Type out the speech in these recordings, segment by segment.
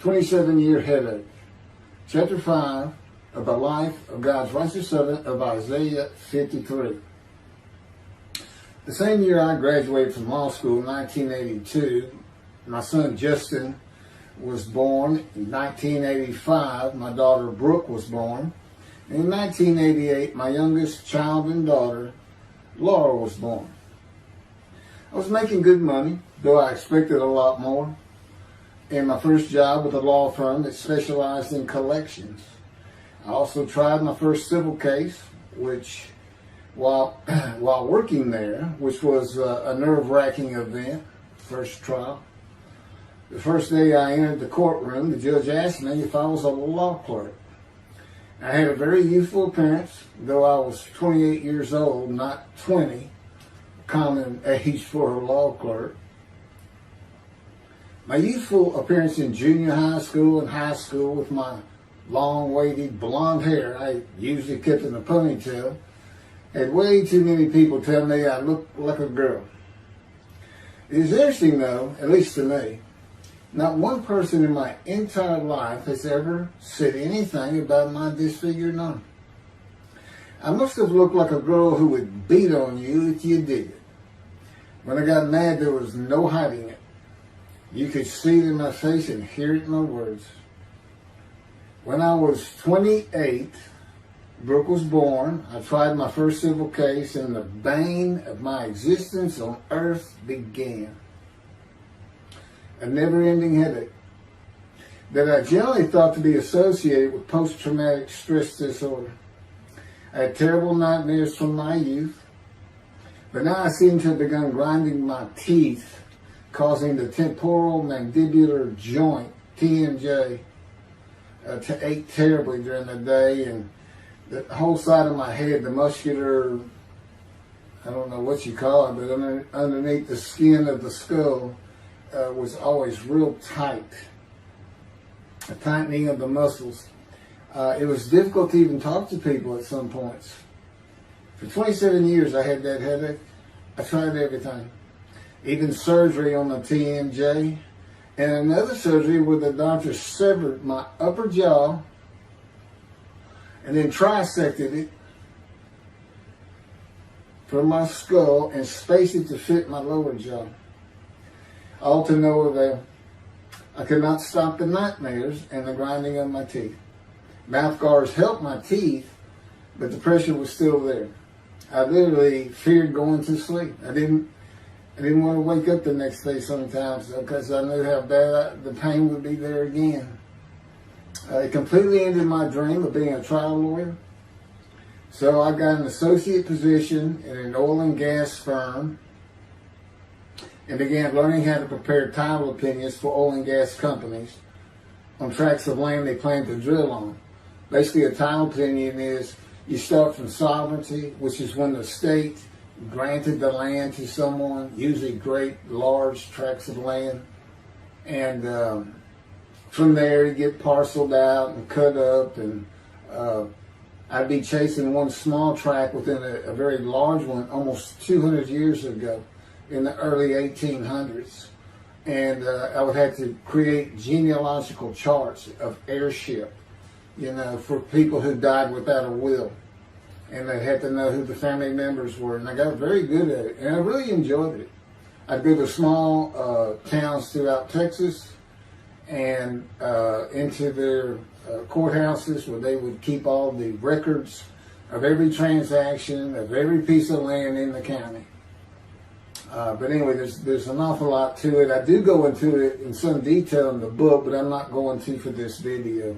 27-year headache. Chapter 5 of the life of God's righteous servant of Isaiah 53. The same year I graduated from law school in 1982, my son Justin was born. In 1985, my daughter Brooke was born. In 1988, my youngest child and daughter, Laura, was born. I was making good money, though I expected a lot more, in my first job with a law firm that specialized in collections. I also tried my first civil case, which, while working there, which was a nerve-wracking event, first trial. The first day I entered the courtroom, the judge asked me if I was a law clerk. I had a very youthful appearance, though I was 28 years old, not 20, common age for a law clerk. My youthful appearance in junior high school and high school with my long, wavy blonde hair, I usually kept in a ponytail, had way too many people tell me I looked like a girl. It is interesting though, at least to me, not one person in my entire life has ever said anything about my disfigured arm. I must have looked like a girl who would beat on you if you did it. When I got mad, there was no hiding it. You could see it in my face and hear it in my words. When I was 28, Brooke was born. I tried my first civil case, and the bane of my existence on earth began. A never-ending headache that I generally thought to be associated with post-traumatic stress disorder. I had terrible nightmares from my youth, but now I seem to have begun grinding my teeth, causing the temporal mandibular joint, TMJ, to ache terribly during the day, and the whole side of my head, the muscular, I don't know what you call it, but underneath the skin of the skull was always real tight, a tightening of the muscles. It was difficult to even talk to people at some points. For 27 years I had that headache. I tried everything. Even surgery on the TMJ, and another surgery where the doctor severed my upper jaw and then trisected it from my skull and spaced it to fit my lower jaw. All to no avail. I could not stop the nightmares and the grinding of my teeth. Mouth guards helped my teeth, but the pressure was still there. I literally feared going to sleep. I didn't want to wake up the next day sometimes because I knew how bad the pain would be there again. It completely ended my dream of being a trial lawyer. So I got an associate position in an oil and gas firm and began learning how to prepare title opinions for oil and gas companies on tracts of land they plan to drill on. Basically, a title opinion is you start from sovereignty, which is when the state granted the land to someone, usually great, large tracts of land. And from there, you get parceled out and cut up. And I'd be chasing one small tract within a very large one almost 200 years ago in the early 1800s. And I would have to create genealogical charts of heirship, for people who died without a will. And they had to know who the family members were. And I got very good at it. And I really enjoyed it. I'd go to small towns throughout Texas and into their courthouses where they would keep all the records of every transaction, of every piece of land in the county. But anyway, there's an awful lot to it. I do go into it in some detail in the book, but I'm not going to for this video.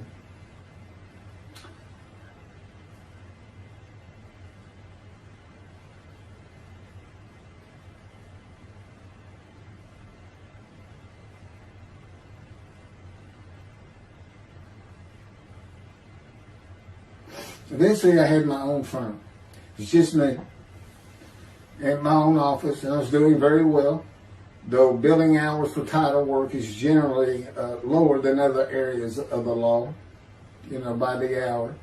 Eventually, I had my own firm. It's just me. In my own office, and I was doing very well, though billing hours for title work is generally lower than other areas of the law, by the hour.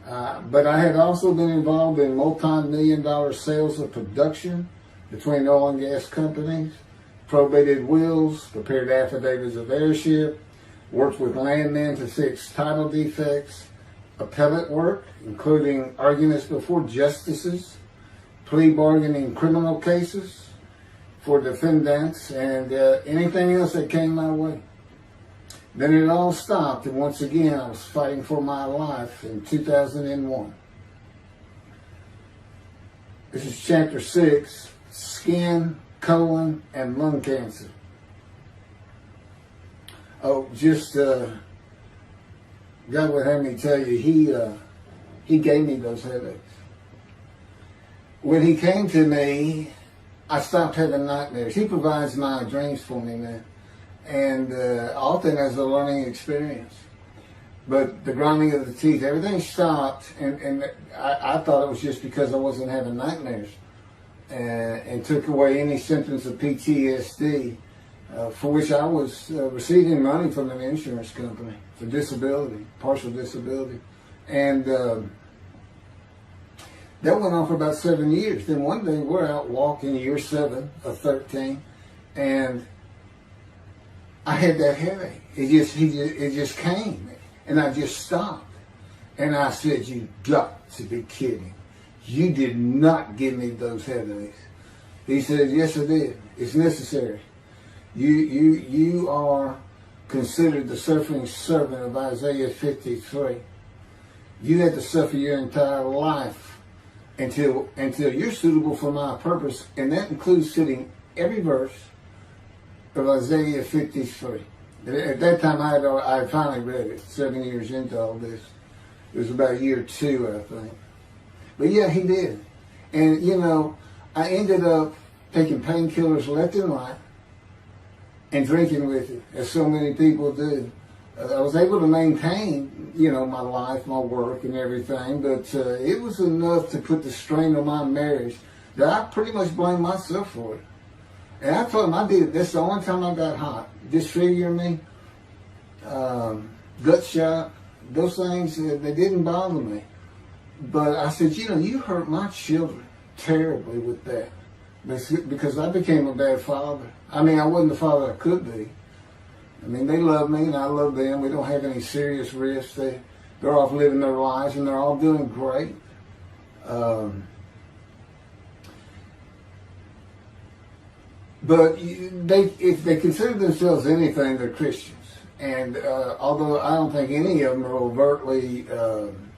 But I had also been involved in multi-million-dollar sales of production between oil and gas companies, probated wills, prepared affidavits of heirship, worked with landmen to fix title defects, appellate work, including arguments before justices, plea bargaining criminal cases for defendants, and anything else that came my way. Then it all stopped, and once again I was fighting for my life in 2001. This is chapter 6, skin, colon, and lung cancer. Oh, just God would have me tell you, he gave me those headaches. When he came to me, I stopped having nightmares. He provides my dreams for me, man. And often as a learning experience. But the grinding of the teeth, everything stopped, and I thought it was just because I wasn't having nightmares, and took away any symptoms of PTSD, for which I was receiving money from an insurance company for disability, partial disability. And that went on for about 7 years. Then one day we're out walking, year 7 of 13, and I had that headache. It just came, and I just stopped. And I said, "You got to be kidding. You did not give me those headaches." He said, "Yes, I did. It's necessary. You are considered the suffering servant of Isaiah 53. You had to suffer your entire life until you're suitable for my purpose," and that includes fitting every verse of Isaiah 53. At that time, I had finally read it, 7 years into all this. It was about year 2, I think. But yeah, he did. And, I ended up taking painkillers left and right and drinking with it, as so many people do. I was able to maintain, my life, my work, and everything, but it was enough to put the strain on my marriage that I pretty much blamed myself for it. And I told him I did it. That's the only time I got hot. Disfigure me, gut shot, those things, they didn't bother me. But I said, you hurt my children terribly with that. Because I became a bad father. I wasn't the father I could be. They love me and I love them. We don't have any serious risks. They're off living their lives and they're all doing great. But if they consider themselves anything, they're Christians. And although I don't think any of them are overtly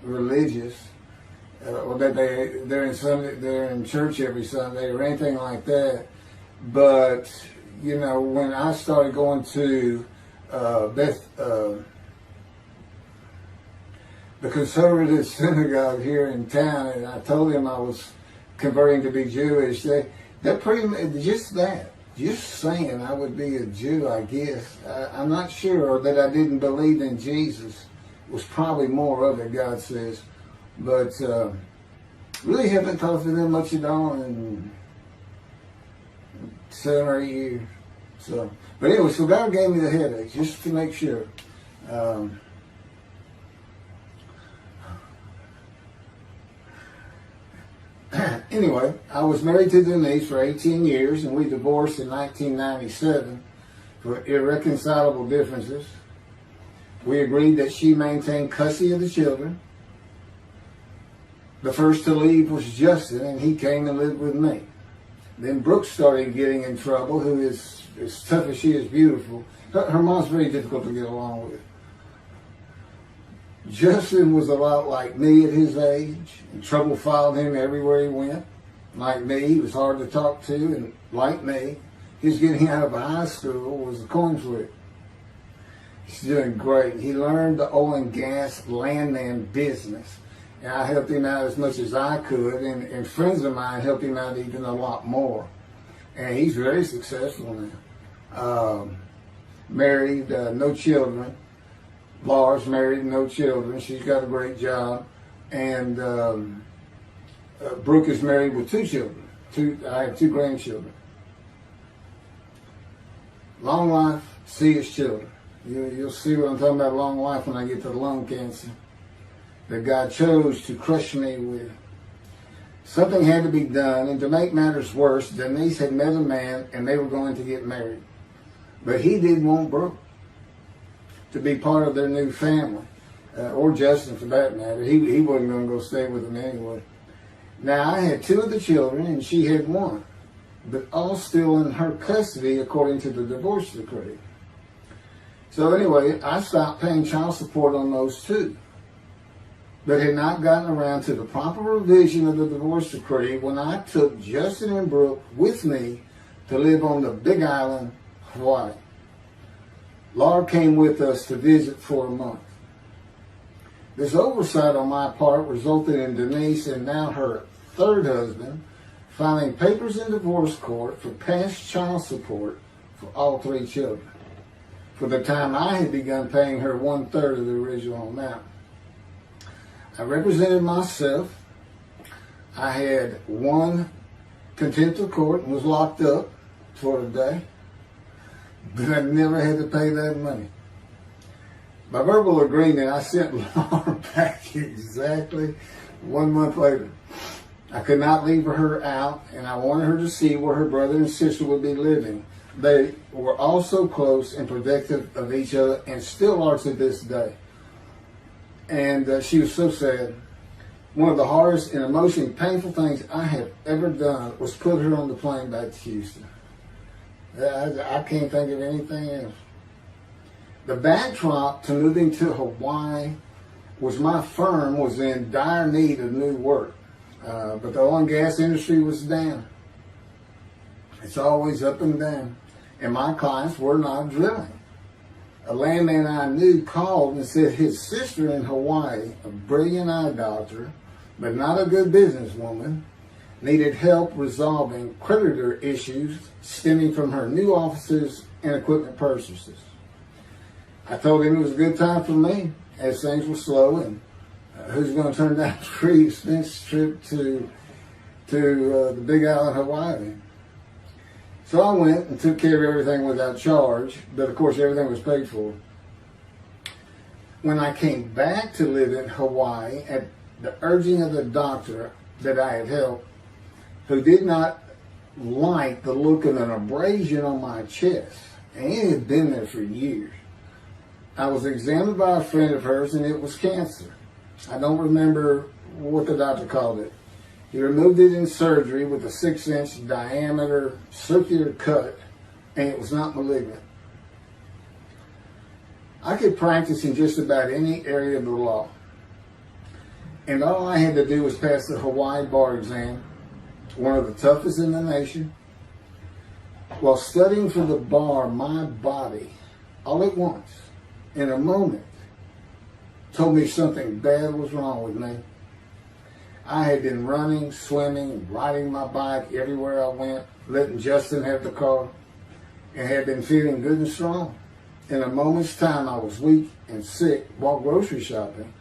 religious, or that they're in church every Sunday or anything like that, but when I started going to the conservative synagogue here in town, and I told them I was converting to be Jewish, that pretty much just saying I would be a Jew, I guess. I'm not sure that I didn't believe in Jesus was probably more of it, God says. But really haven't talked to them much at all in 7 or 8 years. But anyway, so God gave me the headache just to make sure. Anyway, I was married to Denise for 18 years, and we divorced in 1997 for irreconcilable differences. We agreed that she maintain custody of the children. The first to leave was Justin, and he came and lived with me. Then Brooke started getting in trouble, who is as tough as she is beautiful. Her mom's very difficult to get along with. Justin was a lot like me at his age, and trouble followed him everywhere he went. Like me, he was hard to talk to, and like me, his getting out of high school was a coin flip. He's doing great. He learned the oil and gas landman business, and I helped him out as much as I could, and friends of mine helped him out even a lot more. And he's very successful now. Married, no children. Laura's married, no children. She's got a great job. And Brooke is married with 2 children. I have 2 grandchildren. Long life, see his children. You'll see what I'm talking about, long life, when I get to the lung cancer that God chose to crush me with. Something had to be done, and to make matters worse, Denise had met a man and they were going to get married. But he didn't want Brooke. to be part of their new family, or Justin for that matter. He wasn't going to go stay with them anyway. Now, I had 2 of the children, and she had 1, but all still in her custody according to the divorce decree. So anyway, I stopped paying child support on those 2, but had not gotten around to the proper revision of the divorce decree when I took Justin and Brooke with me to live on the Big Island, Hawaii. Laura came with us to visit for a month. This oversight on my part resulted in Denise and now her 3rd husband filing papers in divorce court for past child support for all 3 children, for the time I had begun paying her 1/3 of the original amount. I represented myself. I had won contempt of court and was locked up for a day, but I never had to pay that money. By verbal agreement, I sent Laura back exactly 1 month later. I could not leave her out, and I wanted her to see where her brother and sister would be living. They were also close and protective of each other, and still are to this day. And she was so sad. One of the hardest and emotionally painful things I have ever done was put her on the plane back to Houston. I can't think of anything else. The backdrop to moving to Hawaii was my firm was in dire need of new work. But the oil and gas industry was down. It's always up and down. And my clients were not drilling. A landman I knew called and said his sister in Hawaii, a brilliant eye doctor, but not a good businesswoman, needed help resolving creditor issues stemming from her new offices and equipment purchases. I told him it was a good time for me, as things were slow, and who's going to turn down a free expense trip to the Big Island, Hawaii? So I went and took care of everything without charge, but of course everything was paid for. When I came back to live in Hawaii at the urging of the doctor that I had helped, who did not like the look of an abrasion on my chest, and it had been there for years, I was examined by a friend of hers, and it was cancer. I don't remember what the doctor called it. He removed it in surgery with a 6-inch diameter circular cut, and it was not malignant. I could practice in just about any area of the law, and all I had to do was pass the Hawaii bar exam, one of the toughest in the nation. While studying for the bar, my body, all at once, in a moment, told me something bad was wrong with me. I had been running, swimming, riding my bike everywhere I went, letting Justin have the car, and had been feeling good and strong. In a moment's time, I was weak and sick while grocery shopping,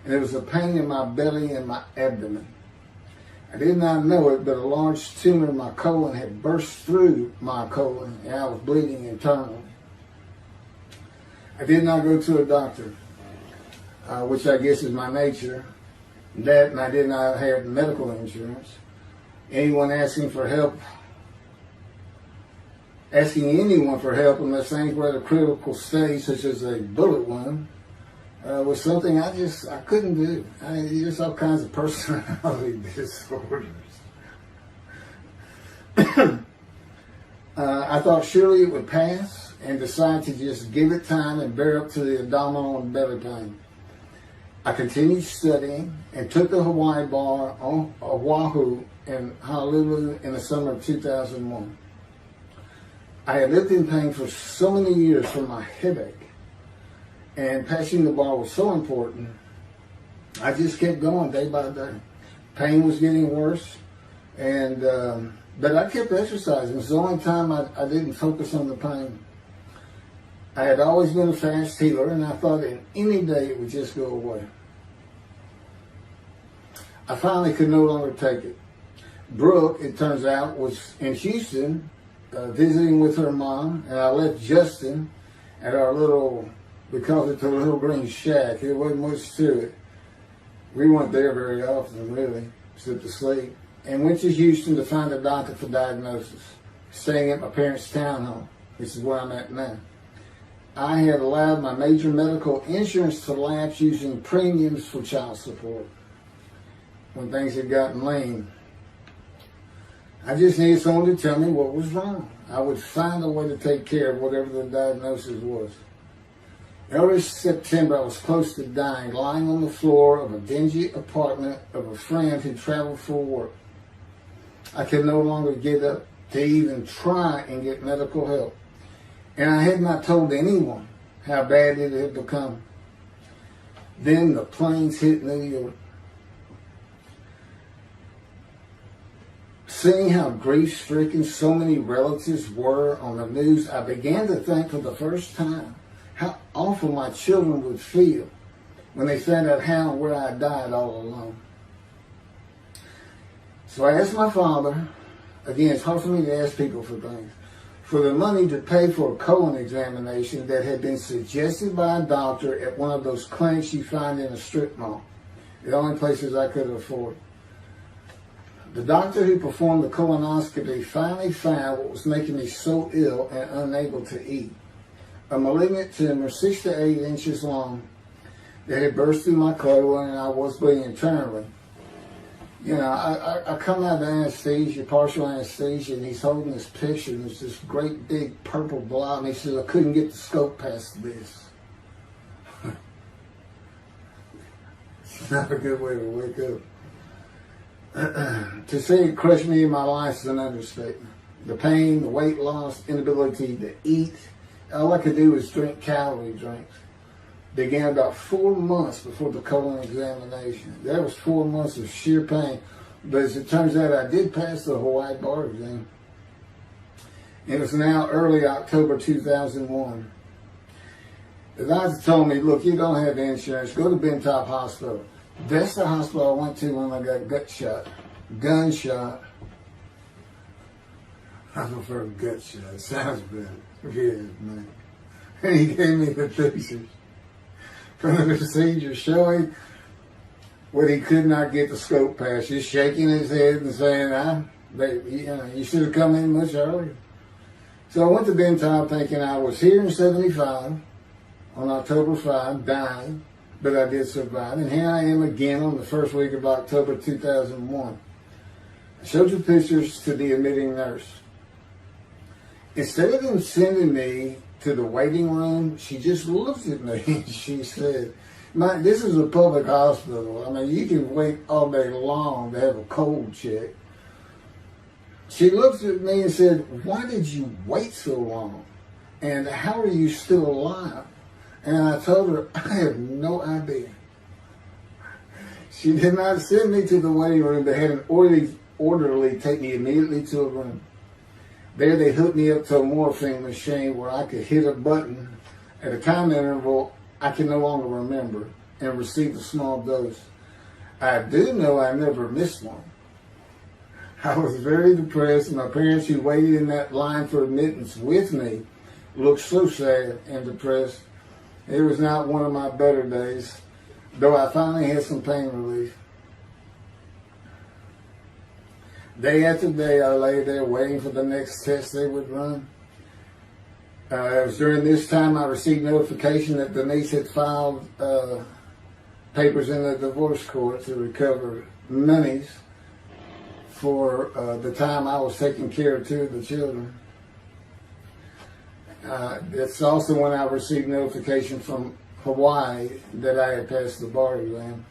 and there was a pain in my belly and my abdomen. I did not know it, but a large tumor in my colon had burst through my colon, and I was bleeding internally. I did not go to a doctor, which I guess is my nature. That, and I did not have medical insurance. Anyone asking anyone for help unless things were at a critical stage, such as a bullet wound, was something I couldn't do. There's all kinds of personality disorders. I thought surely it would pass, and decided to just give it time and bear up to the abdominal and belly pain. I continued studying and took the Hawaii bar on Oahu and Honolulu in the summer of 2001. I had lived in pain for so many years from my headache, and passing the bar was so important, I just kept going day by day. Pain was getting worse, and but I kept exercising. It was the only time I didn't focus on the pain. I had always been a fast healer, and I thought in any day it would just go away. I finally could no longer take it. Brooke, it turns out, was in Houston visiting with her mom, and I left Justin at our little, we called it the Little Green Shack. There wasn't much to it. We weren't there very often, really, except to sleep, and went to Houston to find a doctor for diagnosis, staying at my parents' townhome, which is where I'm at now. I had allowed my major medical insurance to lapse using premiums for child support when things had gotten lean. I just needed someone to tell me what was wrong. I would find a way to take care of whatever the diagnosis was. Early September, I was close to dying, lying on the floor of a dingy apartment of a friend who traveled for work. I could no longer get up to even try and get medical help. And I had not told anyone how bad it had become. Then the planes hit New York. Seeing how grief-stricken so many relatives were on the news, I began to think for the first time how awful my children would feel when they found out how and where I died all alone. So I asked my father, again, it's hard for me to ask people for things, for the money to pay for a colon examination that had been suggested by a doctor at one of those clinics you find in a strip mall, the only places I could afford. The doctor who performed the colonoscopy finally found what was making me so ill and unable to eat. A malignant tumor 6 to 8 inches long that had burst through my colon, and I was bleeding internally. You know, I come out of anesthesia, partial anesthesia, and he's holding this picture, and there's this great big purple blob, and he says, I couldn't get the scope past this. It's not a good way to wake up. To say it crushed me in my life is an understatement. The pain, the weight loss, inability to eat, all I could do was drink calorie drinks. Began about 4 months before the colon examination. That was 4 months of sheer pain. But as it turns out, I did pass the Hawaii bar exam. It was now early October 2001. The doctor told me, look, you don't have insurance. Go to Bentop Hospital. That's the hospital I went to when I got gunshot. I prefer gut shot. It sounds better. Yeah, man. And he gave me the pictures from the procedure showing what he could not get the scope past. Just shaking his head and saying, you should have come in much earlier. So I went to Bentop thinking I was here in 75 on October 5, dying, but I did survive. And here I am again on the first week of October 2001. I showed the pictures to the admitting nurse. Instead of them sending me to the waiting room, she just looked at me and she said, this is a public hospital. I mean, you can wait all day long to have a cold check. She looked at me and said, why did you wait so long? And how are you still alive? And I told her, I have no idea. She did not send me to the waiting room. They had an orderly take me immediately to a room. There they hooked me up to a morphine machine where I could hit a button at a time interval I can no longer remember and receive a small dose. I do know I never missed one. I was very depressed. My parents who waited in that line for admittance with me looked so sad and depressed. It was not one of my better days, though I finally had some pain relief. Day after day, I lay there waiting for the next test they would run. It was during this time I received notification that Denise had filed papers in the divorce court to recover monies for the time I was taking care of 2 of the children. It's also when I received notification from Hawaii that I had passed the bar exam.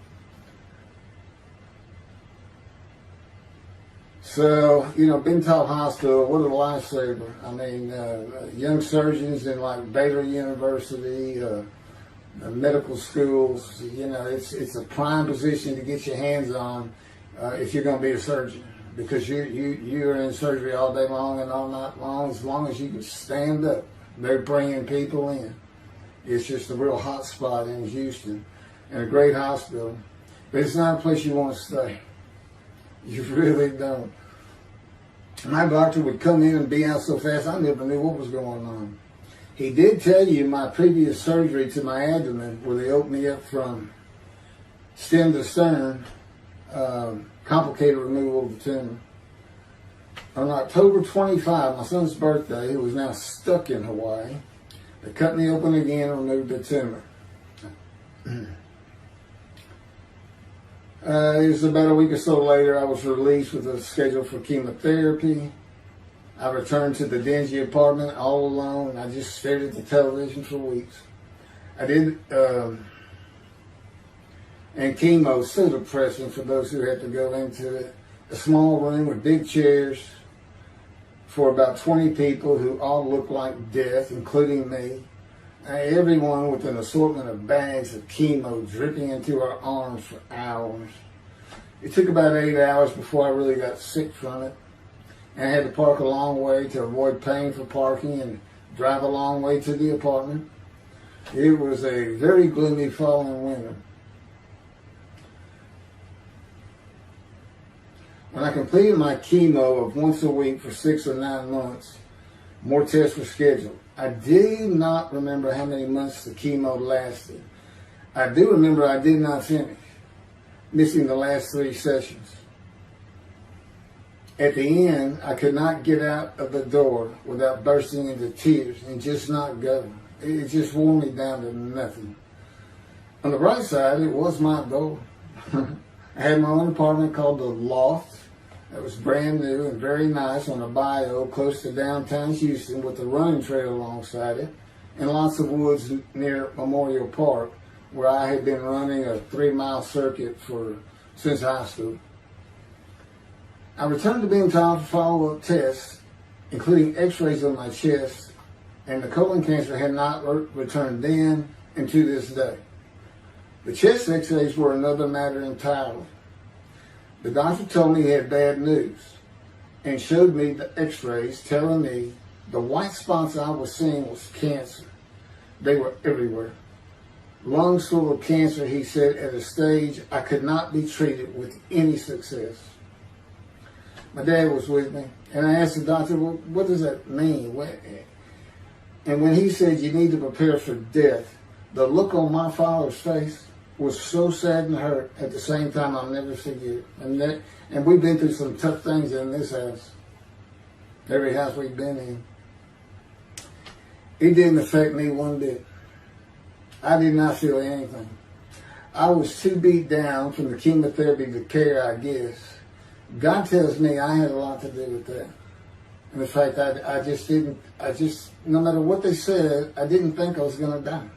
So, Bentop Hospital, what a lifesaver. I mean, young surgeons in like Baylor University, medical schools, it's a prime position to get your hands on if you're going to be a surgeon. Because you're in surgery all day long and all night long. As long as you can stand up, they're bringing people in. It's just a real hot spot in Houston and a great hospital. But it's not a place you want to stay. You really don't. My doctor would come in and be out so fast, I never knew what was going on. He did tell you my previous surgery to my abdomen, where they opened me up from stem to stern, complicated removal of the tumor. On October 25, my son's birthday, who was now stuck in Hawaii, They cut me open again and removed the tumor. It was about a week or so later, I was released with a schedule for chemotherapy. I returned to the dingy apartment all alone. I just stared at the television for weeks. I did, and chemo is so depressing for those who had to go into it. A small room with big chairs for about 20 people who all looked like death, including me. Everyone with an assortment of bags of chemo dripping into our arms for hours. It took about 8 hours before I really got sick from it. And I had to park a long way to avoid paying for parking and drive a long way to the apartment. It was a very gloomy fall and winter. When I completed my chemo of once a week for 6 or 9 months, more tests were scheduled. I do not remember how many months the chemo lasted. I do remember I did not finish, missing the last 3 sessions. At the end, I could not get out of the door without bursting into tears and just not go. It just wore me down to nothing. On the bright side, it was my goal. I had my own apartment called The Loft. It was brand new and very nice on a bayou close to downtown Houston with a running trail alongside it and lots of woods near Memorial Park where I had been running a 3-mile circuit since high school. I returned to being told for follow-up tests, including x-rays on my chest, and the colon cancer had not returned then and to this day. The chest x-rays were another matter entirely. The doctor told me he had bad news and showed me the x-rays telling me the white spots I was seeing was cancer. They were everywhere. Lungs full of cancer, he said, at a stage I could not be treated with any success. My dad was with me, and I asked the doctor, well, what does that mean? And when he said you need to prepare for death, the look on my father's face was so sad and hurt at the same time I'll never forget. And we've been through some tough things in this house. Every house we've been in. It didn't affect me one bit. I did not feel anything. I was too beat down from the chemotherapy to care, I guess. God tells me I had a lot to do with that. And in fact, no matter what they said, I didn't think I was going to die.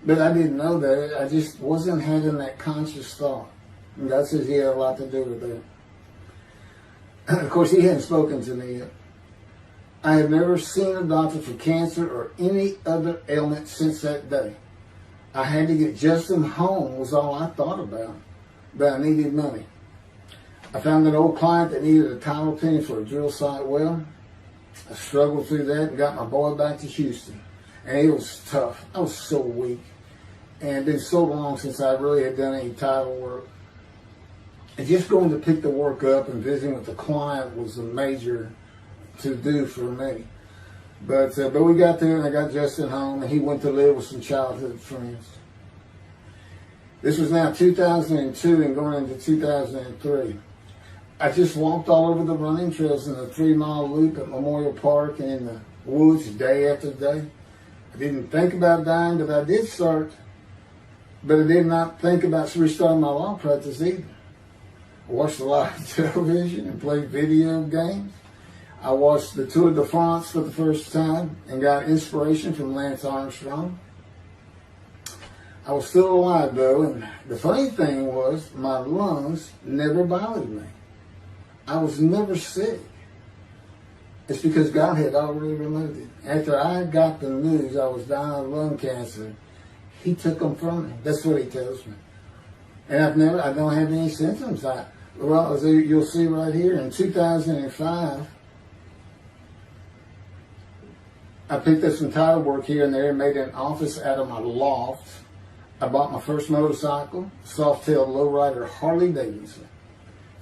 But I didn't know that. I just wasn't having that conscious thought. And God says he had a lot to do with that. Of course, he hadn't spoken to me yet. I had never seen a doctor for cancer or any other ailment since that day. I had to get Justin home was all I thought about. But I needed money. I found an old client that needed a title opinion for a drill site well. I struggled through that and got my boy back to Houston. And it was tough. I was so weak. And it had been so long since I really had done any title work. And just going to pick the work up and visiting with the client was a major to-do for me. But we got there and I got Justin home and he went to live with some childhood friends. This was now 2002 and going into 2003. I just walked all over the running trails in the 3-mile loop at Memorial Park and in the woods day after day. I didn't think about dying, but I did start. But I did not think about restarting my law practice either. I watched a lot of television and played video games. I watched the Tour de France for the first time and got inspiration from Lance Armstrong. I was still alive though, and the funny thing was my lungs never bothered me. I was never sick. It's because God had already removed it. After I got the news I was dying of lung cancer, he took them from me. That's what he tells me. And I don't have any symptoms. Well, as you'll see right here, in 2005, I picked up some title work here and there and made an office out of my loft. I bought my first motorcycle, soft-tailed lowrider Harley Davidson.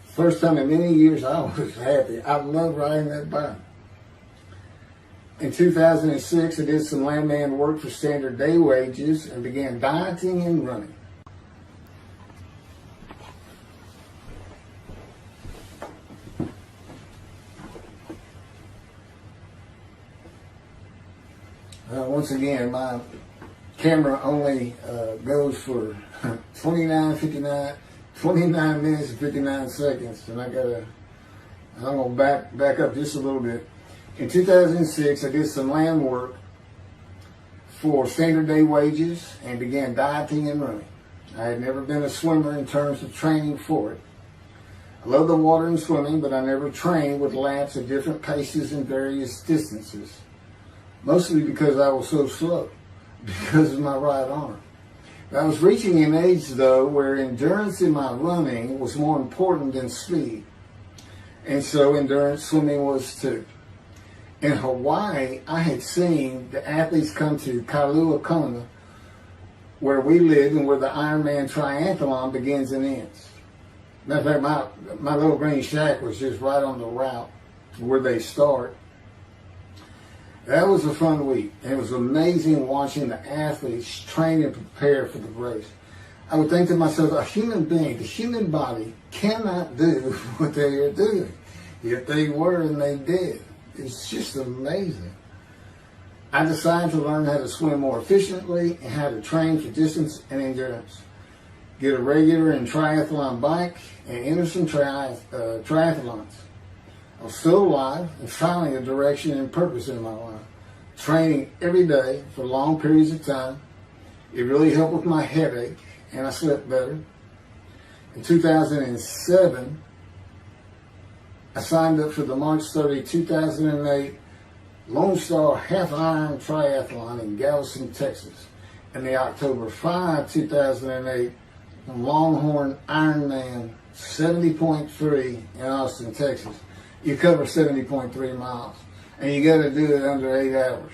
First time in many years I was happy. I love riding that bike. In 2006, I did some landman work for standard day wages and began dieting and running. once again, my camera only goes for 29 minutes and 59 seconds, and I'm going to back up just a little bit. In 2006, I did some land work for standard day wages and began dieting and running. I had never been a swimmer in terms of training for it. I love the water and swimming, but I never trained with laps at different paces and various distances. Mostly because I was so slow, because of my right arm. I was reaching an age, though, where endurance in my running was more important than speed. And so endurance swimming was too. In Hawaii, I had seen the athletes come to Kailua Kona, where we live and where the Ironman triathlon begins and ends. Matter of fact, my little green shack was just right on the route where they start. That was a fun week. It was amazing watching the athletes train and prepare for the race. I would think to myself, a human being, the human body cannot do what they are doing. Yet they were and they did. It's just amazing. I decided to learn how to swim more efficiently and how to train for distance and endurance. Get a regular and triathlon bike and enter some triathlons. I was still alive and finding a direction and purpose in my life. Training every day for long periods of time. It really helped with my headache and I slept better. In 2007, I signed up for the March 30, 2008 Lone Star Half Iron Triathlon in Galveston, Texas, and the October 5, 2008 Longhorn Ironman 70.3 in Austin, Texas. You cover 70.3 miles, and you got to do it under 8 hours.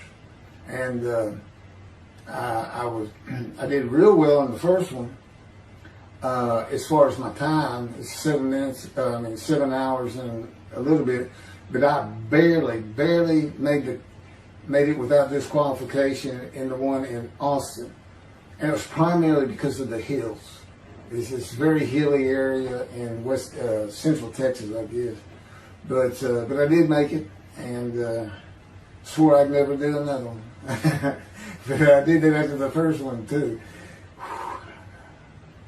And I did real well in the first one. As far as my time, it's 7 hours and a little bit, but I barely made it without disqualification in the one in Austin. And it was primarily because of the hills. It's this very hilly area in central Texas, I guess. But I did make it, and swore I'd never do another one. But I did it after the first one too.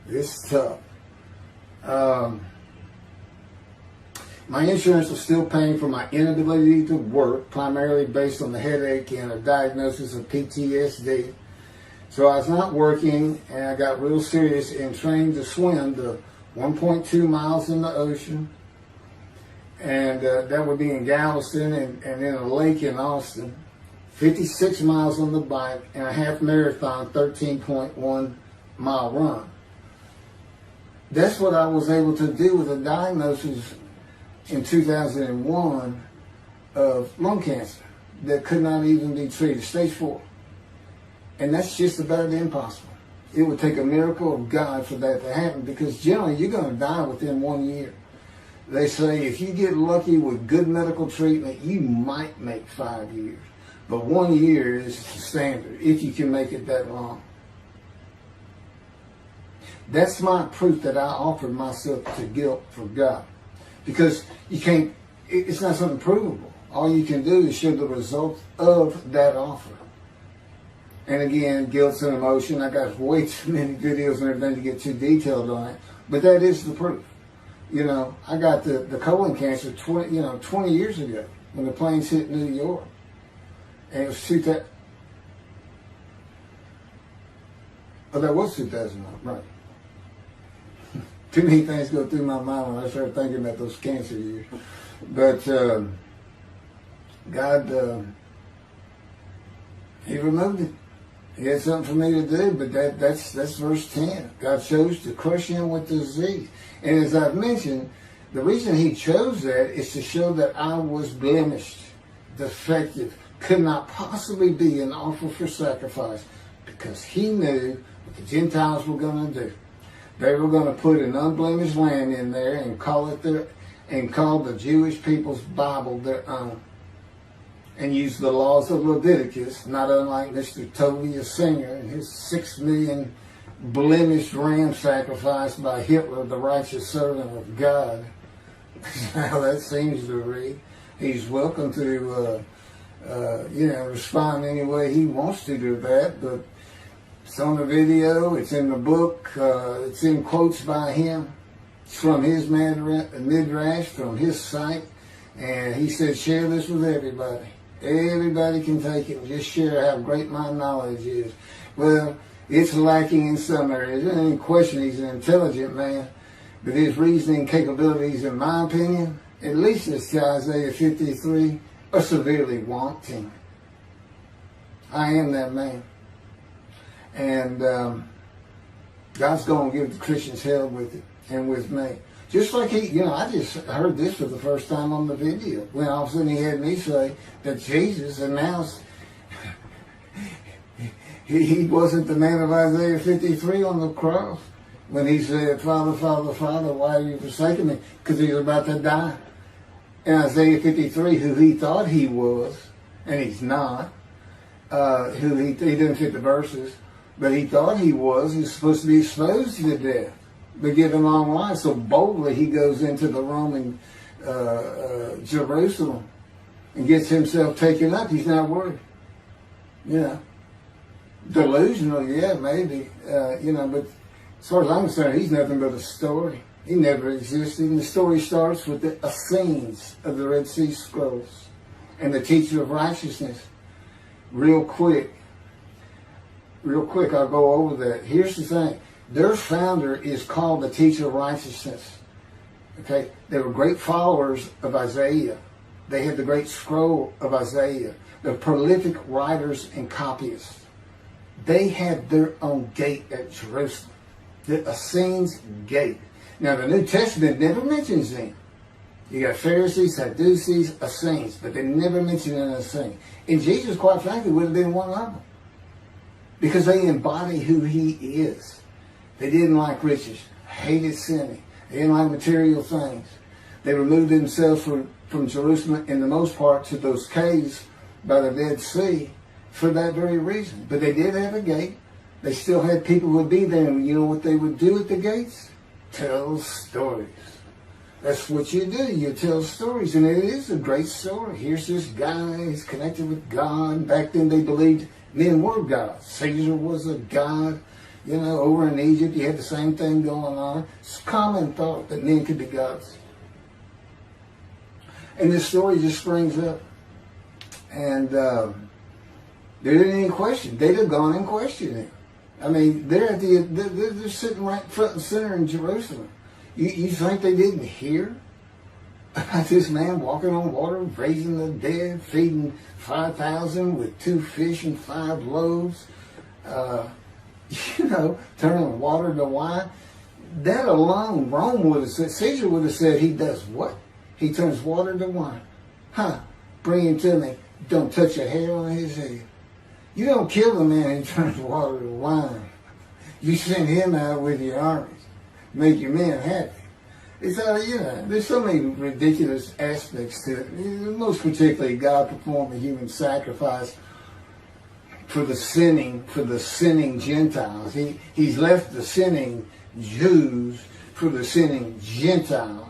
It's tough. My insurance was still paying for my inability to work, primarily based on the headache and a diagnosis of PTSD. So I was not working, and I got real serious in training to swim the 1.2 miles in the ocean, and that would be in Galveston and in a lake in Austin, 56 miles on the bike, and a half marathon, 13.1 mile run. That's what I was able to do with a diagnosis in 2001 of lung cancer that could not even be treated, stage 4. And that's just about impossible. It would take a miracle of God for that to happen, because generally you're going to die within 1 year. They say if you get lucky with good medical treatment, you might make 5 years. But 1 year is the standard, if you can make it that long. That's my proof that I offered myself to guilt for God. Because you can't, it's not something provable. All you can do is show the results of that offer. And again, guilt's an emotion. I got way too many videos and everything to get too detailed on it. But that is the proof. You know, I got the colon cancer 20 years ago when the planes hit New York. And it was 2000. Oh, that was 2001, right. Too many things go through my mind when I start thinking about those cancer years. But God, He removed it. He had something for me to do, but that's verse 10. God chose to crush him with disease. And as I've mentioned, the reason he chose that is to show that I was blemished, defective, could not possibly be an offer for sacrifice, because he knew what the Gentiles were going to do. They were going to put an unblemished lamb in there and call the Jewish people's Bible their own, and use the laws of Leviticus, not unlike Mr. Tovia Singer and his 6 million blemished ram sacrificed by Hitler, the righteous servant of God. How that seems to read. He's welcome to respond any way he wants to that. But it's on the video, it's in the book, it's in quotes by him. It's from his midrash, from his site. And he said, share this with everybody. Everybody can take it and just share how great my knowledge is. Well, it's lacking in some areas. There's any question he's an intelligent man. But his reasoning capabilities, in my opinion, at least as to Isaiah 53, are severely wanting. I am that man. And God's going to give the Christians hell with it and with me. Just like I just heard this for the first time on the video. When all of a sudden he had me say that Jesus announced he wasn't the man of Isaiah 53 on the cross. When he said, Father, Father, Father, why are you forsaking me? Because he was about to die. In Isaiah 53, who he thought he was, and he's not, who he didn't fit the verses, but he thought he was supposed to be exposed to death, but given long life. So boldly he goes into the Roman Jerusalem and gets himself taken up. He's not worried. Delusional, yeah, maybe, but as far as I'm concerned, he's nothing but a story. He never existed. And the story starts with the Essenes of the Red Sea Scrolls and the teacher of righteousness. Real quick, I'll go over that. Here's the thing. Their founder is called the teacher of righteousness. Okay? They were great followers of Isaiah. They had the great scroll of Isaiah. They're prolific writers and copyists. They had their own gate at Jerusalem. The Essenes gate. Now, the New Testament never mentions them. You got Pharisees, Sadducees, Essenes, but they never mention an Essene. And Jesus, quite frankly, would have been one of them. Because they embody who he is. They didn't like riches, hated sinning. They didn't like material things. They removed themselves from Jerusalem, in the most part, to those caves by the Dead Sea for that very reason. But they did have a gate. They still had people who would be there, and you know what they would do at the gates? Tell stories. That's what you do. You tell stories, and it is a great story. Here's this guy, he's connected with God. Back then they believed men were gods. Caesar was a god. Over in Egypt you had the same thing going on. It's a common thought that men could be gods. And this story just springs up. And there didn't any question. They'd have gone and questioned him. I mean, they're sitting right front and center in Jerusalem. You think they didn't hear about this man walking on water, raising the dead, feeding 5,000 with 2 fish and 5 loaves, turning water to wine? That alone, Rome would have said, Caesar would have said, he does what? He turns water to wine. Bring him to me. Don't touch a hair on his head. You don't kill the man who turns water to wine. You send him out with your armies. Make your men happy. It's there's so many ridiculous aspects to it. Most particularly, God performed a human sacrifice for the sinning Gentiles. He's left the sinning Jews for the sinning Gentiles.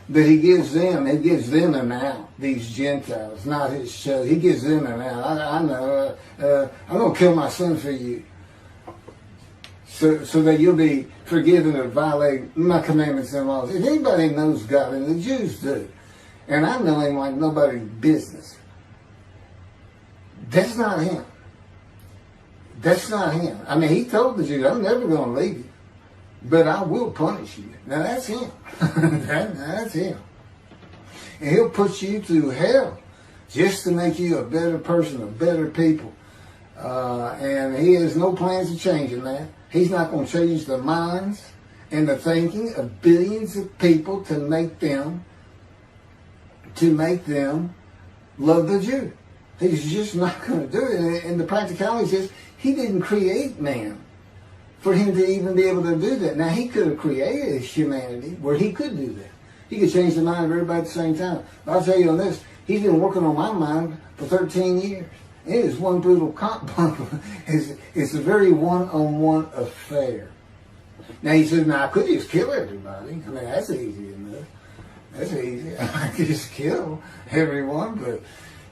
But he gives them an out, these Gentiles, not his chosen. He gives them an out. I know, I'm going to kill my son for you. So that you'll be forgiven of violating my commandments and laws. If anybody knows God, and the Jews do, and I know him like nobody's business, that's not him. That's not him. I mean, he told the Jews, I'm never going to leave you, but I will punish you. Now that's him. That's him. And he'll put you through hell just to make you a better person, a better people. And he has no plans of changing that. He's not going to change the minds and the thinking of billions of people to make them love the Jew. He's just not going to do it. And the practicality is, he didn't create man for him to even be able to do that. Now, he could have created humanity where he could do that. He could change the mind of everybody at the same time. But I'll tell you on this, he's been working on my mind for 13 years. It is one brutal cop bump. It's a very one-on-one affair. Now, he says, I could just kill everybody. I mean, that's easy enough. That's easy. I could just kill everyone, but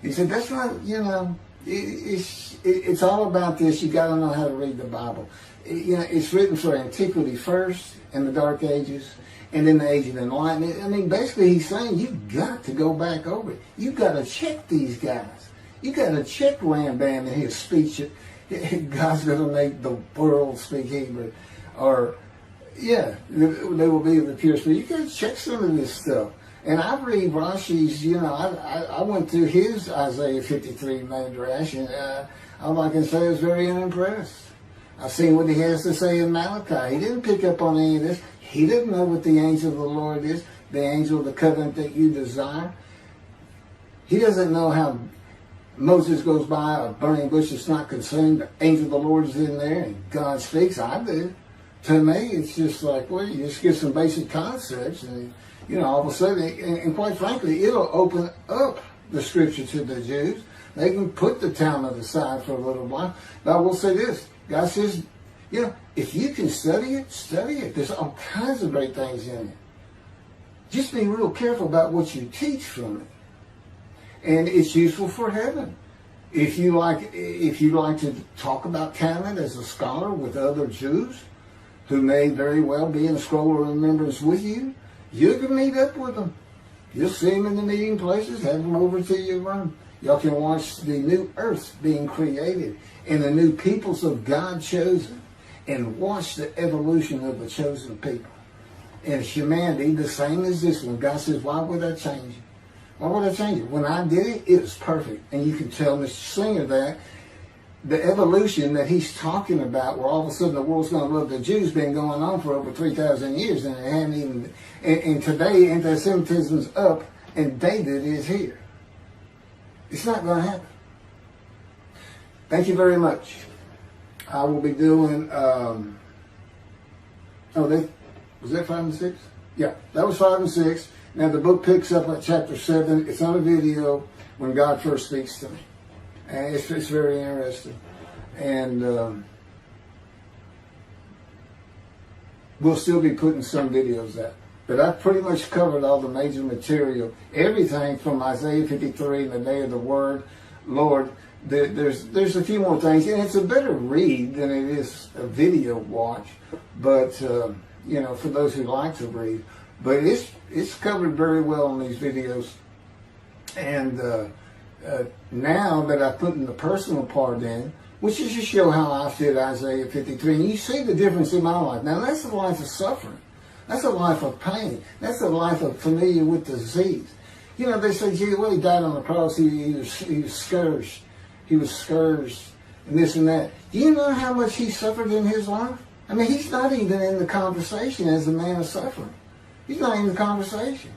He said, that's not, it's all about this. You got to know how to read the Bible. It's written for antiquity first, in the Dark Ages, and then the Age of Enlightenment. I mean, basically he's saying you've got to go back over it. You've got to check these guys. You've got to check Rambam in his speech. God's going to make the world speak Hebrew. Or, they will be the pure spirit. You got to check some of this stuff. And I read Rashi's, I went through his Isaiah 53 Midrash, and all I can say is very unimpressed. I've seen what he has to say in Malachi. He didn't pick up on any of this. He didn't know what the angel of the Lord is, the angel of the covenant that you desire. He doesn't know how Moses goes by a burning bush that's not consumed. The angel of the Lord is in there, and God speaks. I do. To me, it's just like, well, you just get some basic concepts, and all of a sudden, and quite frankly, it'll open up the scripture to the Jews. They can put the Talmud aside for a little while. But I will say this. God says, if you can study it, study it. There's all kinds of great things in it. Just be real careful about what you teach from it. And it's useful for heaven. If you like to talk about canon as a scholar with other Jews who may very well be in a scroll of remembrance with you, you can meet up with them. You'll see them in the meeting places, have them over to your room. Y'all can watch the new earth being created and the new peoples of God chosen, and watch the evolution of the chosen people. And humanity, the same as this one. God says, why would I change it? Why would I change it? When I did it, it was perfect. And you can tell Mr. Singer that the evolution that he's talking about, where all of a sudden the world's going to love the Jews, been going on for over 3,000 years, and it hadn't even. And today, anti-Semitism's up, and David is here. It's not going to happen. Thank you very much. I will be doing. Was that 5 and 6? Yeah, that was 5 and 6. Now the book picks up at chapter 7. It's on a video when God first speaks to me. And it's very interesting. And we'll still be putting some videos out. But I've pretty much covered all the major material. Everything from Isaiah 53 and the day of the word, Lord. There's a few more things. And it's a better read than it is a video watch. But, for those who like to read. But it's covered very well in these videos. And now that I've put in the personal part in, which is to show how I fit Isaiah 53, and you see the difference in my life. Now that's a life of suffering. That's a life of pain. That's a life of familiar with disease. They say, gee, well, he died on the cross. He was scourged. He was scourged and this and that. Do you know how much he suffered in his life? I mean, he's not even in the conversation as a man of suffering. He's not in the conversation.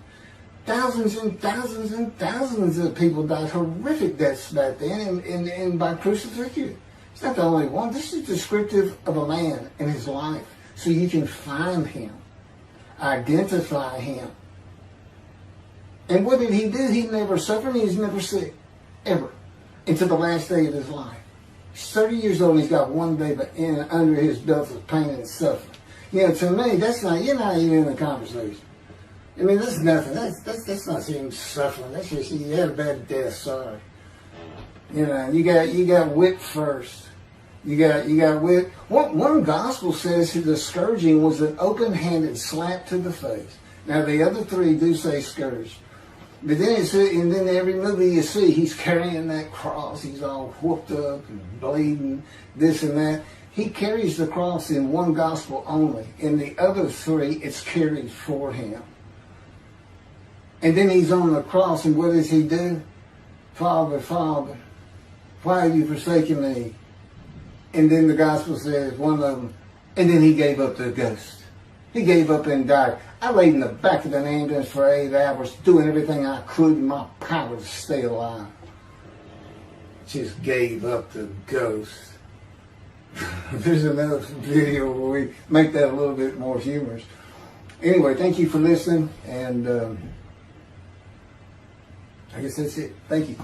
Thousands and thousands and thousands of people died horrific deaths back then and by crucifixion. It's not the only one. This is descriptive of a man and his life. So you can find him, identify him. And what did he do? He never suffered. He was never sick, ever, until the last day of his life. He's 30 years old. He's got one day under his belt of pain and suffering. To me, you're not even in the conversation. I mean, that's nothing. That's not even suffering. That's just, you had a bad death, sorry. You got whipped first. You got whipped. One gospel says the scourging was an open-handed slap to the face. Now, the other three do say scourge. But then and then every movie you see, he's carrying that cross. He's all whooped up and bleeding, this and that. He carries the cross in one gospel only. In the other three, it's carried for him. And then he's on the cross, and what does he do? Father, Father, why have you forsaken me? And then the gospel says, one of them, and then he gave up the ghost. He gave up and died. I laid in the back of an ambulance for 8 hours, doing everything I could in my power to stay alive. Just gave up the ghost. There's another video where we make that a little bit more humorous. Anyway, thank you for listening, and I guess that's it. Thank you.